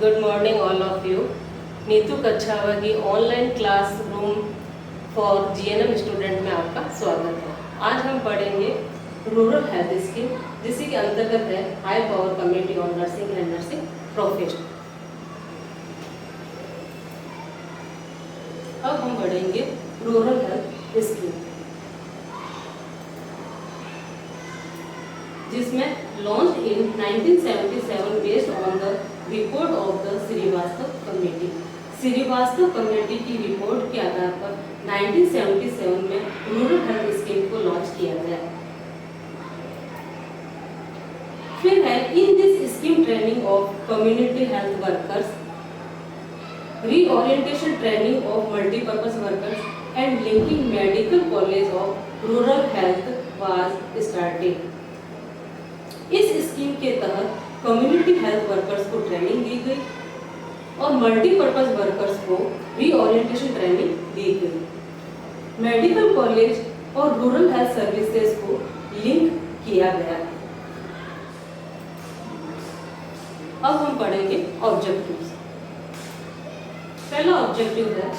Good morning all of you. Neetu Kachhawa की online classroom for GNM student में आपका स्वागत है। आज हम पढ़ेंगे रूरल हेल्थ स्कीम, जिसी के अंतर्गत है high power committee on nursing and nursing profession. अब हम पढ़ेंगे रूरल हेल्थ स्कीम, जिसमें launch in 1977 based on the report of the Shrivastava committee. Shrivastava committee की रिपोर्ट के आधार पर 1977 में रूरल हेल्थ स्कीम को लॉन्च किया गया। फिर है in this scheme training of community health workers, reorientation training of multipurpose workers and linking medical college of rural health was started. इस स्कीम के तहत कम्युनिटी हेल्थ वर्कर्स को ट्रेनिंग दी गई और मल्टीपर्पज वर्कर्स को रीओरिएंटेशन ट्रेनिंग दी गई। मेडिकल कॉलेज और रूरल हेल्थ सर्विसेज को लिंक किया गया। अब हम पढ़ेंगे ऑब्जेक्टिव्स। पहला ऑब्जेक्टिव है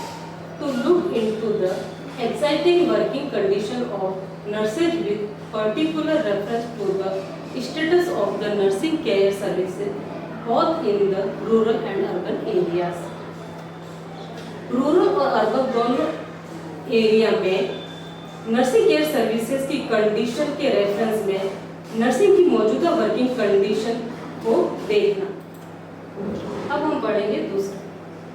to look into the exciting working condition of nurses with particular reference to the status of the nursing care services both in the rural and urban areas। Rural और urban दोनों area में nursing care services की condition के reference में nursing की मौजूदा working condition को देखना। अब हम पढ़ेंगे दूसरा,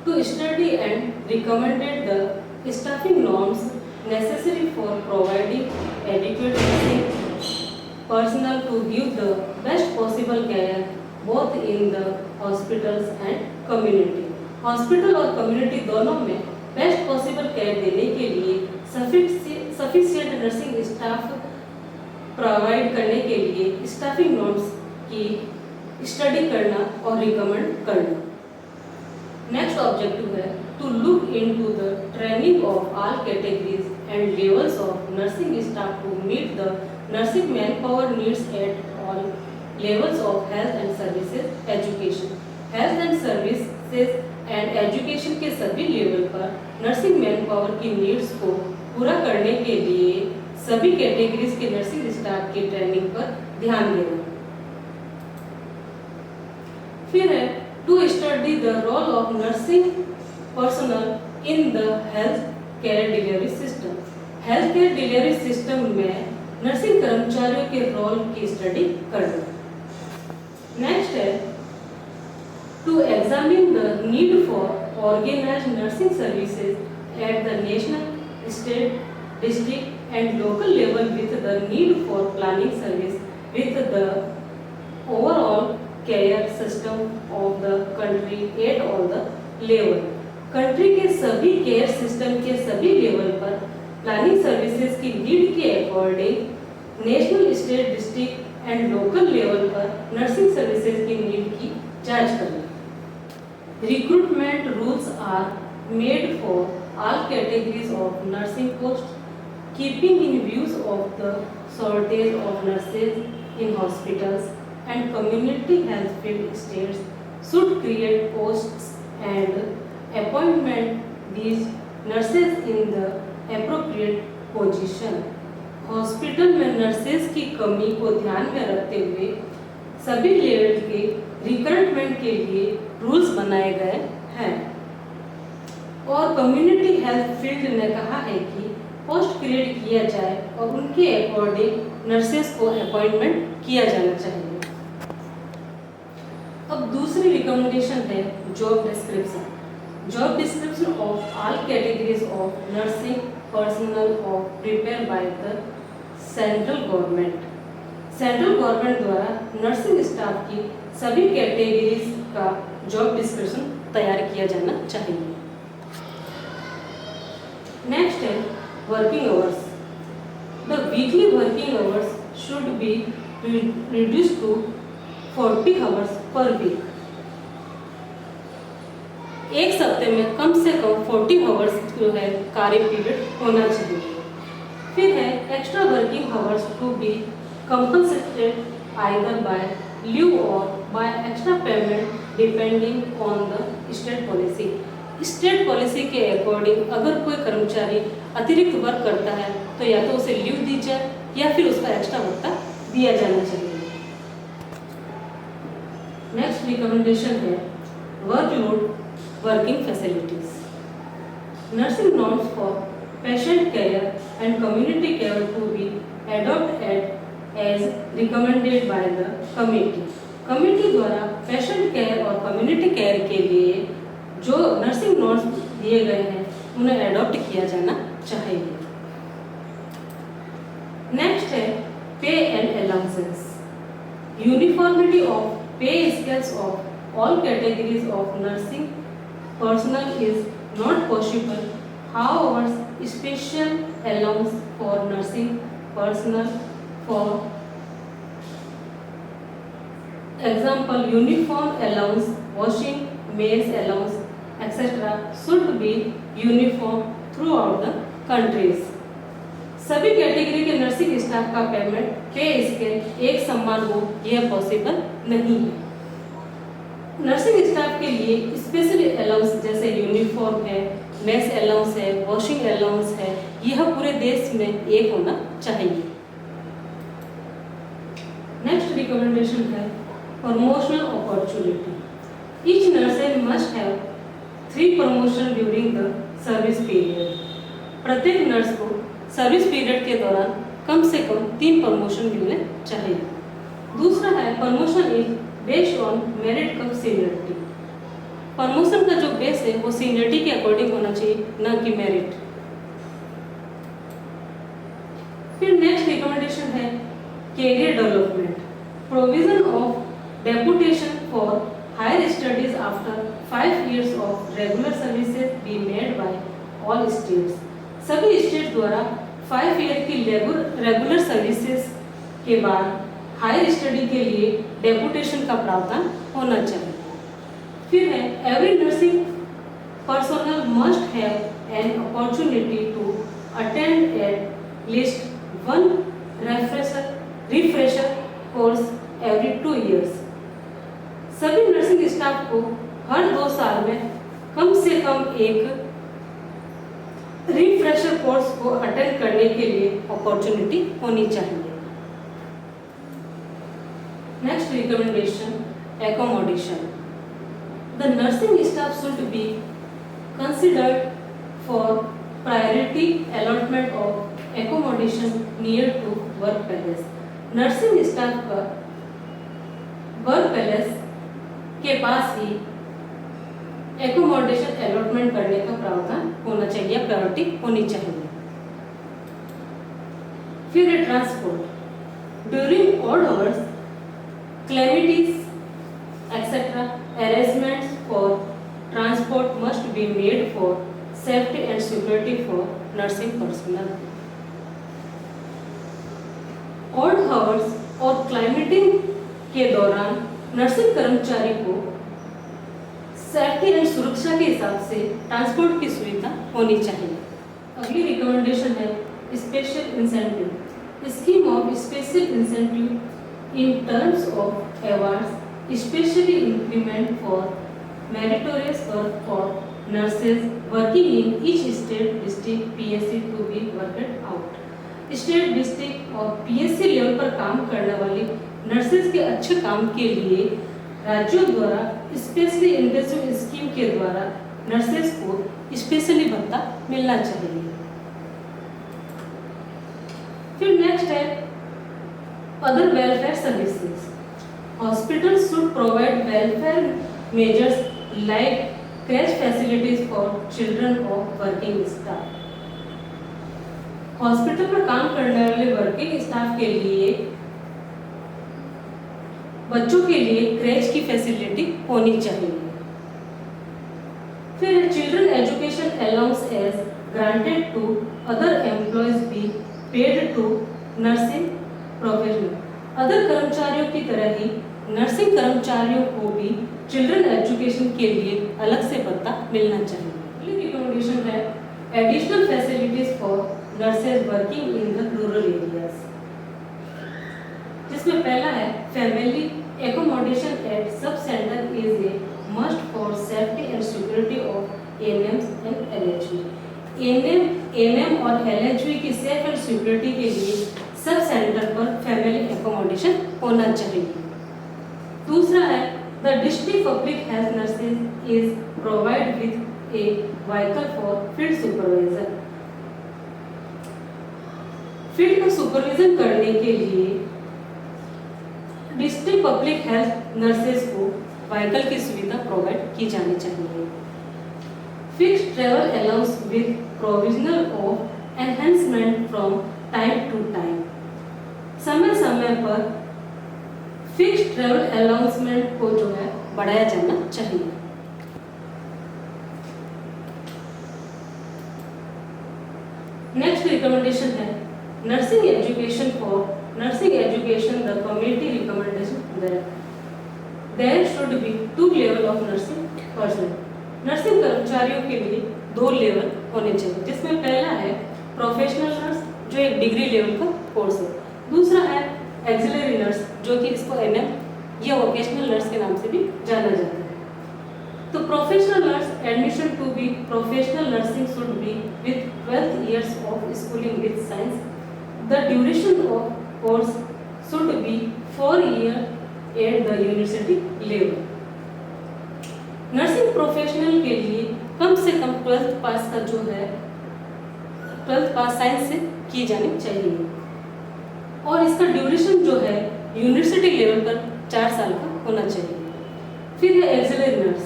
to study and recommended the staffing norms necessary for providing adequate nursing personnel to give the best possible care both in the hospitals and community। Hospital और कम्युनिटी दोनों में बेस्ट पॉसिबल केयर देने के लिए सफिशिएंट नर्सिंग स्टाफ प्रोवाइड करने के लिए staffing norms की स्टडी करना और रिकमेंड करना। नेक्स्ट ऑब्जेक्टिव है to look into the training of all categories and levels of nursing staff to meet the nursing manpower needs at all levels of health and services education। health and services and education के सभी level पर nursing manpower की needs को पूरा करने के लिए सभी कैटेगरीज के नर्सिंग स्टाफ की ट्रेनिंग पर ध्यान देना। फिर है to study the role of nursing personnel in the health care delivery system. Health care delivery system में नर्सिंग कर्मचारियों के रोल की स्टडी करना। नेक्स्ट है to examine the need for organised nursing services at the national, state, district and local level with the need for planning service with the overall care system of the country at all the level. Country के सभी care system के सभी level पर planning services की need के according national, state, district and local level पर nursing services की need की जांच करना। Recruitment rules are made for all categories of nursing post, keeping in views of the shortage of nurses in hospitals and community health field states should create posts and appointment these nurses in the appropriate position. Hospital में nurses की कमी को ध्यान में रखते हुए सभी level के रिक्रूटमेंट के लिए रूल्स बनाए गए हैं। और कम्युनिटी हेल्थ फील्ड ने कहा है कि पोस्ट क्रिएट किया जाए और उनके अकॉर्डिंग नर्सेज को अपॉइंटमेंट किया जाना चाहिए। अब दूसरी रिकमेंडेशन है job description. Job description of all categories of nursing personnel of prepared by the central government। Central government द्वारा नर्सिंग स्टाफ की सभी कैटेगरीज का जॉब डिस्क्रिप्शन तैयार किया जाना चाहिए। नेक्स्ट है working hours. The weekly working hours should be reduced to 40 hours per week. एक सप्ताह में कम से कम 40 आवर्स जो है कार्य पीरियड होना चाहिए। फिर है extra working hours to be compensated either by leave or by extra payment depending on the state policy. State policy के अकॉर्डिंग अगर कोई कर्मचारी अतिरिक्त वर्क करता है तो या तो उसे लीव दी जाए या फिर उसका एक्स्ट्रा भत्ता दिया जाना चाहिए। नेक्स्ट रिकमेंडेशन है workload working facilities. Nursing norms for patient care and community care to be adopted as recommended by the committee. Committee द्वारा पेशेंट केयर और कम्युनिटी केयर के लिए जो नर्सिंग नॉर्म्स दिए गए हैं उन्हें एडॉप्ट किया जाना चाहिए। नेक्स्ट है पे एंड अलाउंसेस। यूनिफॉर्मिटी ऑफ पे scales of all categories of nursing personnel is not possible. However, special allowance for nursing personnel, for example, uniform allowance, washing, meals allowance, etc. should be uniform throughout the countries. सभी category के nursing staff का payment पे scale एक समान हो यह possible नहीं है। नर्सिंग स्टाफ के लिए स्पेशल अलाउंस जैसे यूनिफॉर्म है, मेस अलाउंस है, वॉशिंग अलाउंस है, यह पूरे देश में एक होना चाहिए। नेक्स्ट रिकमेंडेशन है promotional opportunity. Each nurse must have 3 promotion during the service period. प्रत्येक नर्स को सर्विस पीरियड के दौरान कम से कम 3 प्रमोशन मिलने चाहिए। दूसरा है promotion is based on merit come seniority. Promotion का जो बेस है वो सीनियरिटी के अकॉर्डिंग होना चाहिए, ना कि मेरिट। फिर नेक्स्ट रिकमेंडेशन है career development. Provision of deputation for higher studies after 5 years of regular services be made by all states. सभी स्टेट द्वारा 5 year की रेगुलर सर्विसेज के बाद हायर स्टडी के लिए डेपुटेशन का प्रावधान होना चाहिए। फिर है every nursing personnel must have an opportunity to attend at least 1 refresher course every 2 years। सभी नर्सिंग स्टाफ को हर 2 साल में कम से कम एक रिफ्रेशर कोर्स को अटेंड करने के लिए अपॉर्चुनिटी होनी चाहिए। Next recommendation, accommodation. The nursing staff should be considered for priority allotment of accommodation near to work place. Nursing staff का वर्क पैलेस के पास ही accommodation allotment करने का प्रावधान होना चाहिए, प्रायोरिटी होनी चाहिए। फिर है transport. During odd hours calamities etc. arrangements for transport must be made for safety and security for nursing personnel. Odd hours और क्लाइमेटिंग के दौरान नर्सिंग कर्मचारी को सेफ्टी एंड सुरक्षा के हिसाब से ट्रांसपोर्ट की सुविधा होनी चाहिए। अगली रिकमेंडेशन है special incentive. Scheme of special incentive in terms of awards, especially increment for meritorious work for nurses working in each state district PSC to be worked out. State district और PSC level पर काम करने वाली nurses के अच्छे काम के लिए राज्यों द्वारा स्पेशली इंटेंसिव स्कीम के द्वारा नर्सेज को स्पेशली भत्ता मिलना चाहिए। फिर नेक्स्ट है other welfare services. Hospitals should provide welfare measures like creche facilities for children of working staff. Hospital में काम करने वाले वर्किंग स्टाफ के लिए बच्चों के लिए क्रेच की फैसिलिटी होनी चाहिए। फिर children education allowance as granted to other employees be paid to nursing professional. Other कर्मचारियों की तरह ही नर्सिंग कर्मचारियों को भी चिल्ड्रन एजुकेशन के लिए अलग से भत्ता मिलना चाहिए। अगली रिकमेंडेशन है additional facilities for nurses working in the rural areas, जिसमें पहला है family accommodation at sub centre is a must for safety and security of ANMs and LHV. ANM और LHV की सेफ एंड सिक्योरिटी के लिए sub centre पर family accommodation होना चाहिए। दूसरा है the district public health nurses is provide with a vehicle for field supervisor. Field का सुपरविजन करने के लिए डिस्ट्रिक्ट पब्लिक हेल्थ नर्सेज को व्हीकल की सुविधा प्रोवाइड की जानी चाहिए। Fixed travel allowance with provisional of enhancement from time to time. समय समय पर फिक्स्ड ट्रैवल अलाउंसमेंट को जो है बढ़ाया जाना चाहिए। नेक्स्ट रिकमेंडेशन है nursing education for nursing education. The committee recommendation there should be 2 level of nursing personnel. Nursing कर्मचारियों के लिए 2 लेवल होने चाहिए, जिसमें पहला है प्रोफेशनल नर्स जो एक डिग्री लेवल का कोर्स है। दूसरा है एक्सिलरी नर्स जो कि इसको एनएम या वोकेशनल नर्स के नाम से भी जाना जाता है। तो professional nurse admission to be professional nursing should be with 12 years of schooling with science. The duration of course should be 4 years at the university level. Nursing professional के लिए कम से कम 12th पास का जो है 12th पास साइंस से की जानी चाहिए और इसका ड्यूरेशन जो है यूनिवर्सिटी लेवल पर 4 साल का होना चाहिए। फिर है एक्सिलरी नर्स।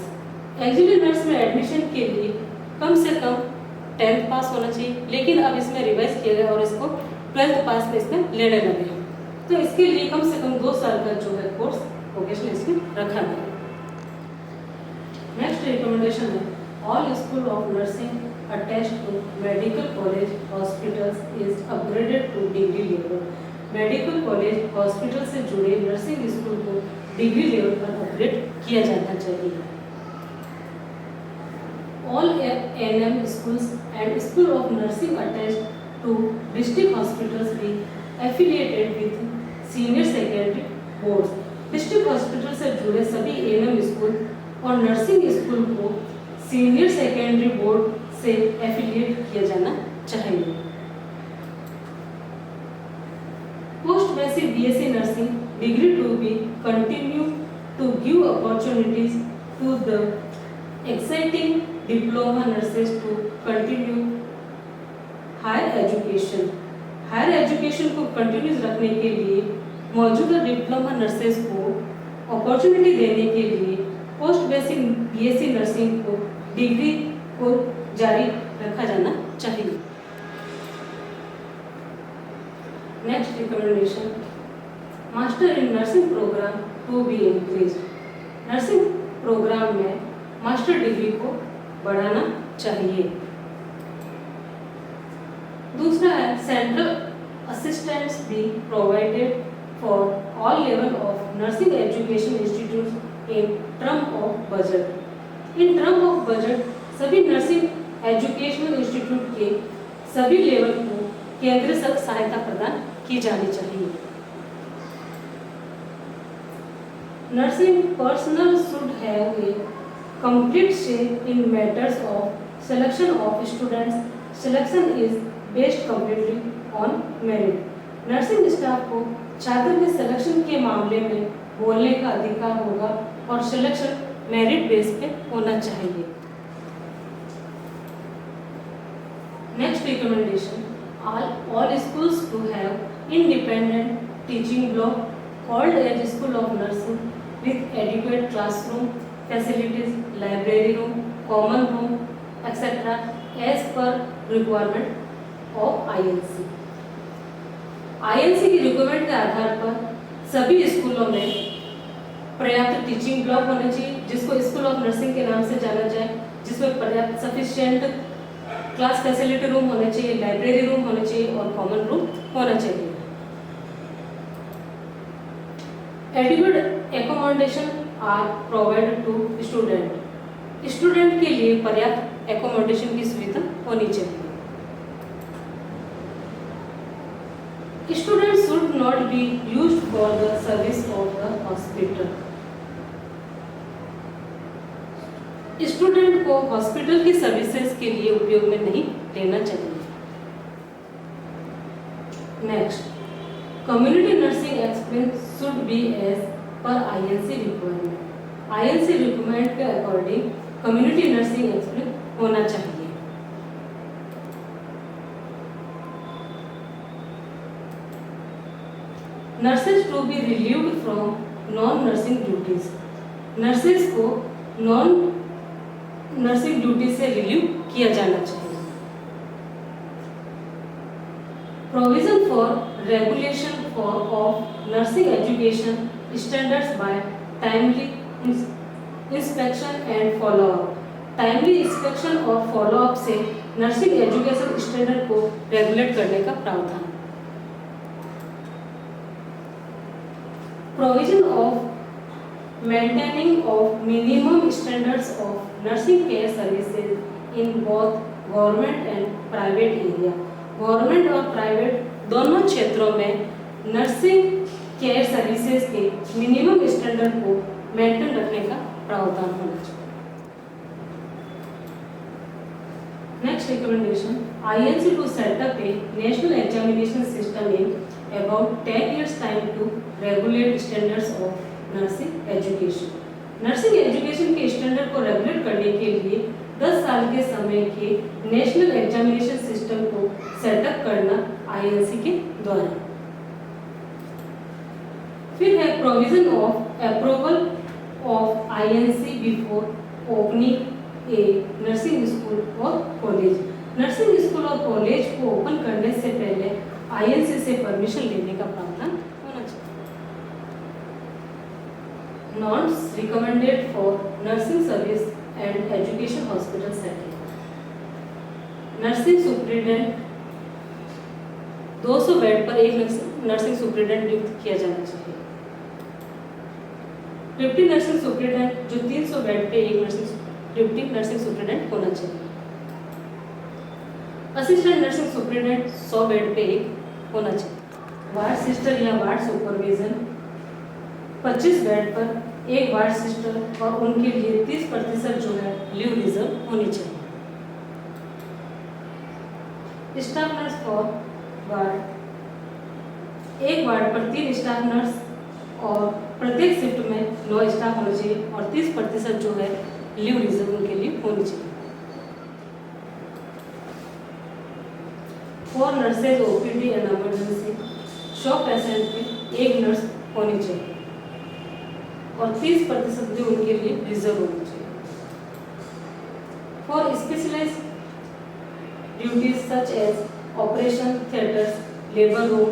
एक्सिलरी नर्स में एडमिशन के लिए कम से कम 10th पास होना चाहिए, लेकिन अब इसमें रिवाइज किया गया और इसको 12th पास में इसमें लेने लगे हैं, तो इसके लिए कम से कम 2 साल का जो है कोर्स वोकेशनल इसमें रखा गया। नेक्स्ट रिकमेंडेशन है all school of nursing attached to medical college hospitals is upgraded to degree level. Medical college hospital से जुड़े नर्सिंग स्कूल को डिग्री लेवल पर अपग्रेड किया जाना चाहिए। All NM schools and school of nursing attached to district hospitals be affiliated with senior secondary boards. District hospital से जुड़े सभी एएनएम स्कूल और नर्सिंग स्कूल को सीनियर सेकेंडरी बोर्ड से एफिलिएट किया जाना चाहिए। Post basic BSc nursing degree to be continue to give opportunities to the exciting diploma nurses to continue higher education. Higher education को कंटिन्यूस रखने के लिए मौजूदा डिप्लोमा नर्सेज को अपॉर्चुनिटी देने के लिए पोस्ट बेसिक बीएससी नर्सिंग को डिग्री को जारी रखा जाना चाहिए। Next recommendation master in nursing program to be increased. Nursing program में मास्टर डिग्री को बढ़ाना चाहिए। दूसरा है central assistants be provided for all level of nursing education institute in term of budget. In term of budget सभी nursing educational institute के सभी level को केंद्र से सहायता प्रदान की जानी चाहिए। Nursing personal should have a complete say in matters of selection of students. Selection is based completely on merit. Nursing staff को छात्र के सिलेक्शन के मामले में बोलने का अधिकार होगा और सिलेक्शन मेरिट बेस पे होना चाहिए। Next recommendation all schools to have independent teaching block called as School of Nursing with adequate classroom facilities, library room, common room, etc. as per requirement of INC. INC की requirement के आधार पर सभी स्कूलों में पर्याप्त टीचिंग ब्लॉक होने चाहिए, जिसको स्कूल ऑफ नर्सिंग के नाम से जाना जाए, जिसमें पर्याप्त सफिशिएंट क्लास फैसिलिटी रूम होने चाहिए, लाइब्रेरी रूम होने चाहिए और कॉमन रूम होना चाहिए। Adequate accommodation are provided to student. Student के लिए पर्याप्त एकोमोडेशन की सुविधा होनी चाहिए। Students should not be used for the service of the hospital. Student को हॉस्पिटल की सर्विसेज के लिए उपयोग में नहीं लेना चाहिए। Next, community nursing experience should be as per INC requirement. INC requirement के अकॉर्डिंग कम्युनिटी नर्सिंग एक्सपीरियंस होना चाहिए। Nurses to be relieved from non nursing duties. Nurses को नॉन नर्सिंग ड्यूटी से रिलीव किया जाना चाहिए। Provision for regulation of nursing education standards by timely inspection and follow up. Timely inspection और follow up से nursing education standard को regulate करने का प्रावधान। Provision of maintaining of minimum standards of nursing care services in both government and private area. Government और private दोनों क्षेत्रों में नर्सिंग केयर सर्विसेज के मिनिमम स्टैंडर्ड को मेंटेन रखने का प्रावधान होना चाहिए। Next recommendation, INC to set up a national examination system in about 10 years time to regulate standards of nursing education। Nursing education के स्टैंडर्ड को रेगुलेट करने के लिए 10 साल के समय के नेशनल एग्जामिनेशन सिस्टम को सेटअप करना INC के द्वारा। फिर है provision of approval of INC before opening A nursing school और कॉलेज। नर्सिंग स्कूल और कॉलेज को ओपन करने से पहले INC से परमिशन लेने का प्रावधान होना चाहिए। Norms recommended for nursing service and education hospital setting. Nursing superintendent 200 bed पर एक नर्सिंग सुप्रिटेंडेंट नियुक्त किया जाना चाहिए। 50 नर्सिंग सुप्रिटेंडेंट जो 300 बेड पे एक डिप्टी नर्सिंग सुप्रिटेंडेंट होना चाहिए। असिस्टेंट नर्सिंग सुप्रिटेंडेंट 100 बेड पे एक होना चाहिए। वार्ड सिस्टर या वार्ड सुपरविजन 25 बेड पर एक वार्ड सिस्टर और उनके लिए 30% जो है लीव रिजर्व होनी चाहिए। स्टाफ नर्स फॉर वार्ड, एक वार्ड पर 3 स्टाफ नर्स और प्रत्येक शिफ्ट में 9 स्टाफ होना चाहिए और 30% जो है लीव रिजर्व उनके लिए होनी चाहिए। For nurses OPD and emergency, 100 patient पे एक नर्स होनी चाहिए और 30% लीव उनके लिए रिजर्व होनी चाहिए। For specialised duties such as operation theatres, labour room,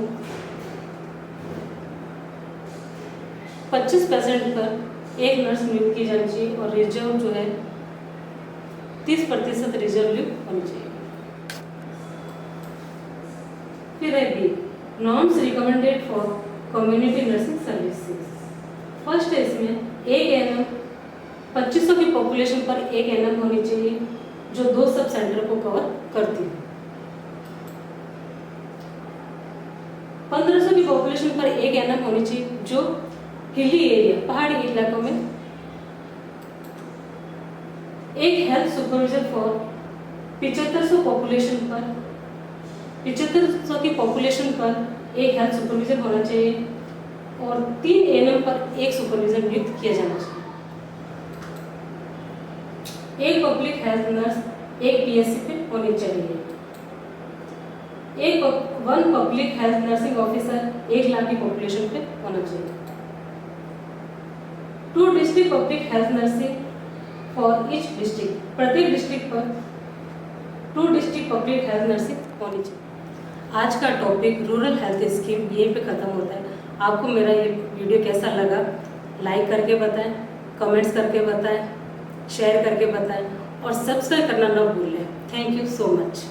25% पर एक नर्स नियुक्त की जानी चाहिए और रिजर्व जो है 30% रिजर्व लीव होनी चाहिए। फिर है B, norms recommended for community nursing services. First है इसमें एक NM 2500 की पॉपुलेशन पर एक NM होनी चाहिए जो 2 सब सेंटर को कवर करती है। 1500 की पॉपुलेशन पर एक NM होनी चाहिए जो हिली एरिया पहाड़ी इलाकों में। एक हेल्थ सुपरवाइजर फॉर 7500 पॉपुलेशन पर 7500 की पॉपुलेशन पर एक हेल्थ सुपरवाइजर होना चाहिए और 3 ANM पर एक सुपरवाइजर नियुक्त किया जाना चाहिए। एक पब्लिक हेल्थ नर्स एक PSC पे होनी चाहिए। एक 1 public health nursing officer 1 lakh की पॉपुलेशन पे होना चाहिए। 2 district public health nursing for each district, प्रत्येक डिस्ट्रिक्ट पर 2 डिस्ट्रिक्ट पब्लिक हेल्थ नर्सिंग होनी चाहिए। आज का टॉपिक रूरल हेल्थ स्कीम यहीं पे ख़त्म होता है। आपको मेरा ये वीडियो कैसा लगा लाइक करके बताएं, कमेंट्स करके बताएं, शेयर करके बताएं और सब्सक्राइब करना ना भूलें। Thank you so much.